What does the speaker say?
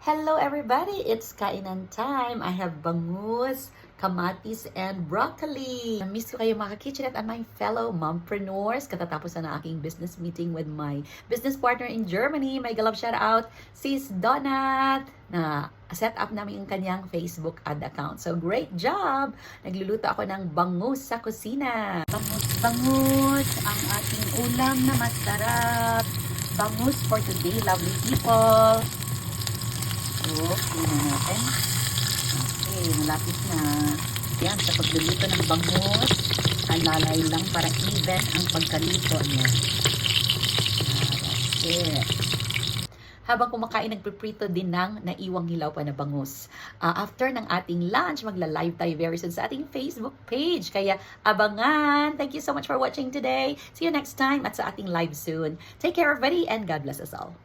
Hello everybody! It's kainan time. I have bangus, kamatis, and broccoli. Miss ko kayo mga kitchenette and my fellow mompreneurs. Katatapos na aking business meeting with my business partner in Germany. May galap shout out, Sis Donat, na set up namin yung kanyang Facebook ad account. So great job! Nagluluto ako ng bangus sa kusina. Bangus, ang ating ulam na masarap. Bangus for today, lovely people. So, tingnan natin. Okay, malapit na. Yan, sa pagluluto ng bangus, alalay lang para even ang pagkaluto niya. That's it. Habang kumakain, nagpiprito din ng naiwang hilaw pa na bangus. After ng ating lunch, magla-live tayo very soon sa ating Facebook page. Kaya abangan! Thank you so much for watching today. See you next time at sa ating live soon. Take care everybody and God bless us all.